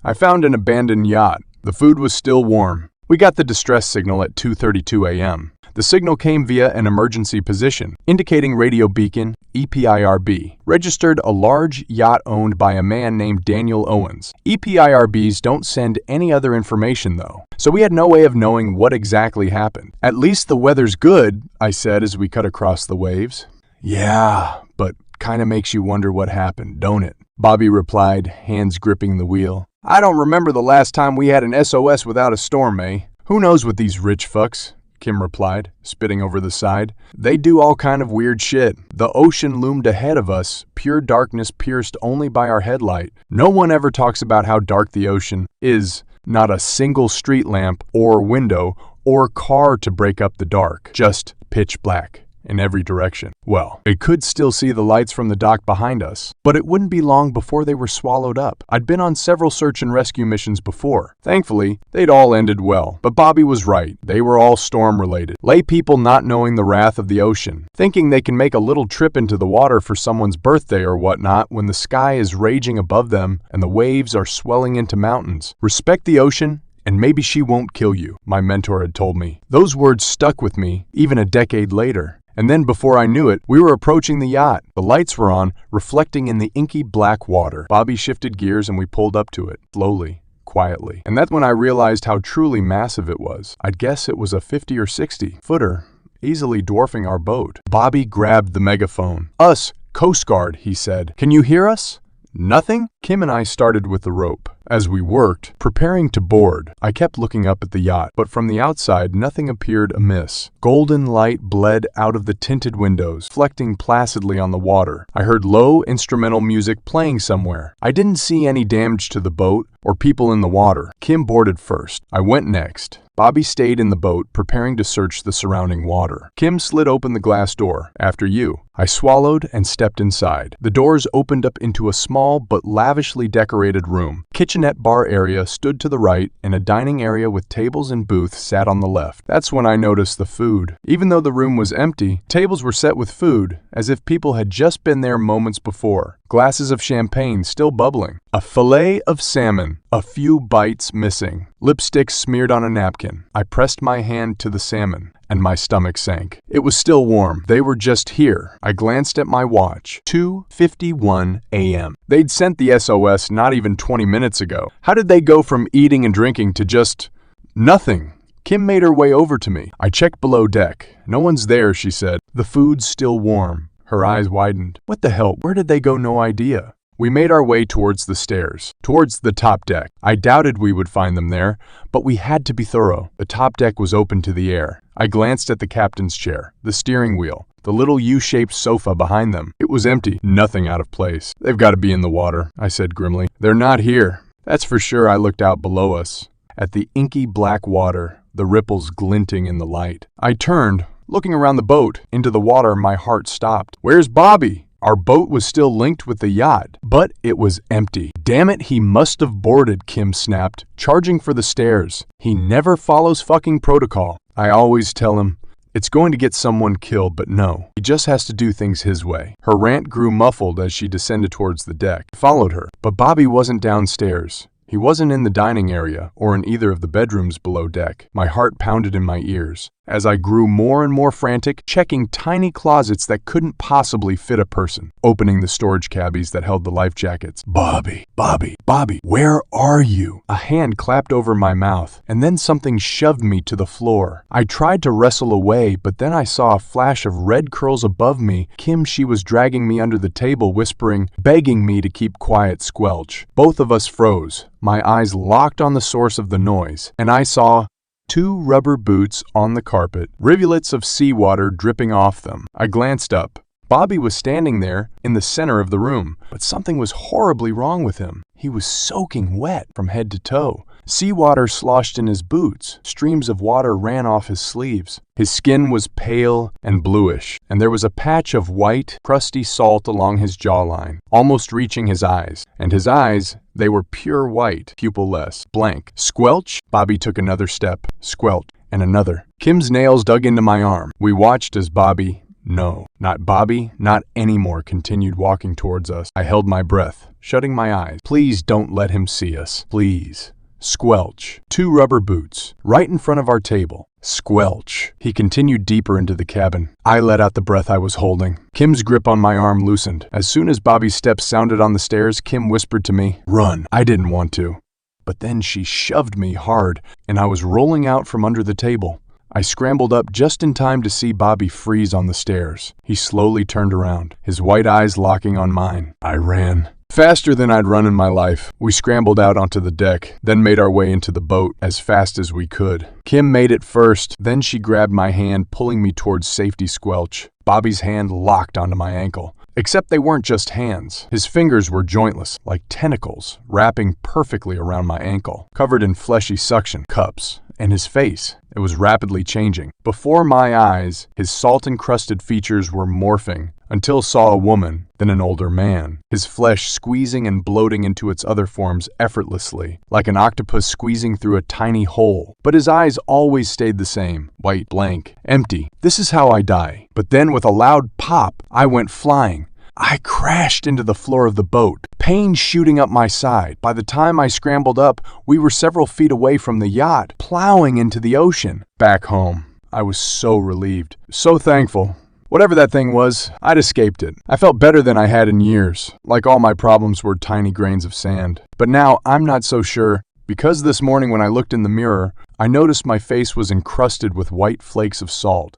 I found an abandoned yacht. The food was still warm. We got the distress signal at 2:32 a.m. The signal came via an emergency position, indicating radio beacon EPIRB, registered a large yacht owned by a man named Daniel Owens. EPIRBs don't send any other information though, so we had no way of knowing what exactly happened. At least the weather's good, I said as we cut across the waves. Yeah, but kinda makes you wonder what happened, don't it? Bobby replied, hands gripping the wheel. I don't remember the last time we had an SOS without a storm, eh? Who knows with these rich fucks? Kim replied, spitting over the side. They do all kind of weird shit. The ocean loomed ahead of us, pure darkness pierced only by our headlight. No one ever talks about how dark the ocean is. Not a single street lamp or window or car to break up the dark. Just pitch black in every direction. Well, it could still see the lights from the dock behind us, but it wouldn't be long before they were swallowed up. I'd been on several search and rescue missions before. Thankfully, they'd all ended well. But Bobby was right. They were all storm-related. Lay people not knowing the wrath of the ocean, thinking they can make a little trip into the water for someone's birthday or whatnot when the sky is raging above them and the waves are swelling into mountains. Respect the ocean, and maybe she won't kill you, my mentor had told me. Those words stuck with me, even a decade later. And then before I knew it, we were approaching the yacht. The lights were on, reflecting in the inky black water. Bobby shifted gears and we pulled up to it, slowly, quietly. And that's when I realized how truly massive it was. I'd guess it was a 50 or 60 footer, easily dwarfing our boat. Bobby grabbed the megaphone. Us, Coast Guard, he said. Can you hear us? Nothing? Kim and I started with the rope. As we worked, preparing to board, I kept looking up at the yacht, but from the outside nothing appeared amiss. Golden light bled out of the tinted windows, reflecting placidly on the water. I heard low instrumental music playing somewhere. I didn't see any damage to the boat or people in the water. Kim boarded first. I went next. Bobby stayed in the boat, preparing to search the surrounding water. Kim slid open the glass door. After you. I swallowed and stepped inside. The doors opened up into a small but lavishly decorated room. Kitchenette bar area stood to the right, and a dining area with tables and booths sat on the left. That's when I noticed the food. Even though the room was empty, tables were set with food, as if people had just been there moments before. Glasses of champagne still bubbling. A fillet of salmon. A few bites missing. Lipstick smeared on a napkin. I pressed my hand to the salmon, and my stomach sank. It was still warm. They were just here. I glanced at my watch. 2:51 a.m. They'd sent the SOS not even 20 minutes ago. How did they go from eating and drinking to just nothing? Kim made her way over to me. I checked below deck. No one's there, she said. The food's still warm. Her eyes widened. What the hell? Where did they go? No idea. We made our way towards the stairs, towards the top deck. I doubted we would find them there, but we had to be thorough. The top deck was open to the air. I glanced at the captain's chair, the steering wheel, the little U-shaped sofa behind them. It was empty, nothing out of place. They've got to be in the water, I said grimly. They're not here. That's for sure. I looked out below us, at the inky black water, the ripples glinting in the light. I turned, looking around the boat. Into the water, my heart stopped. Where's Bobby? Our boat was still linked with the yacht, but it was empty. Damn it, he must have boarded, Kim snapped, charging for the stairs. He never follows fucking protocol. I always tell him, it's going to get someone killed, but no. He just has to do things his way. Her rant grew muffled as she descended towards the deck. I followed her, but Bobby wasn't downstairs. He wasn't in the dining area or in either of the bedrooms below deck. My heart pounded in my ears. As I grew more and more frantic, checking tiny closets that couldn't possibly fit a person, opening the storage cabbies that held the life jackets. Bobby, Bobby, Bobby, where are you? A hand clapped over my mouth, and then something shoved me to the floor. I tried to wrestle away, but then I saw a flash of red curls above me. Kim, she was dragging me under the table, whispering, begging me to keep quiet, squelch. Both of us froze. My eyes locked on the source of the noise, and I saw 2 rubber boots on the carpet, rivulets of seawater dripping off them. I glanced up. Bobby was standing there in the center of the room, but something was horribly wrong with him. He was soaking wet from head to toe. Seawater sloshed in his boots. Streams of water ran off his sleeves. His skin was pale and bluish, and there was a patch of white, crusty salt along his jawline, almost reaching his eyes. And his eyes, they were pure white, pupilless, blank. Squelch! Bobby took another step. Squelch. And another. Kim's nails dug into my arm. We watched as Bobby, No, not Bobby, not anymore, continued walking towards us. I held my breath, shutting my eyes. Please don't let him see us. Please. Squelch. 2 rubber boots, right in front of our table. Squelch. He continued deeper into the cabin. I let out the breath I was holding. Kim's grip on my arm loosened. As soon as Bobby's steps sounded on the stairs, Kim whispered to me, "Run." I didn't want to. But then she shoved me hard, and I was rolling out from under the table. I scrambled up just in time to see Bobby freeze on the stairs. He slowly turned around, his white eyes locking on mine. I ran. Faster than I'd run in my life. We scrambled out onto the deck, then made our way into the boat as fast as we could. Kim made it first, then she grabbed my hand, pulling me towards safety. Squelch. Bobby's hand locked onto my ankle. Except they weren't just hands. His fingers were jointless, like tentacles, wrapping perfectly around my ankle, covered in fleshy suction cups. And his face, it was rapidly changing. Before my eyes, his salt-encrusted features were morphing, until saw a woman, then an older man, his flesh squeezing and bloating into its other forms effortlessly, like an octopus squeezing through a tiny hole. But his eyes always stayed the same, white, blank, empty. This is how I die. But then with a loud pop, I went flying. I crashed into the floor of the boat, pain shooting up my side. By the time I scrambled up, we were several feet away from the yacht, plowing into the ocean. Back home, I was so relieved, so thankful. Whatever that thing was, I'd escaped it. I felt better than I had in years, like all my problems were tiny grains of sand. But now I'm not so sure, because this morning when I looked in the mirror, I noticed my face was encrusted with white flakes of salt.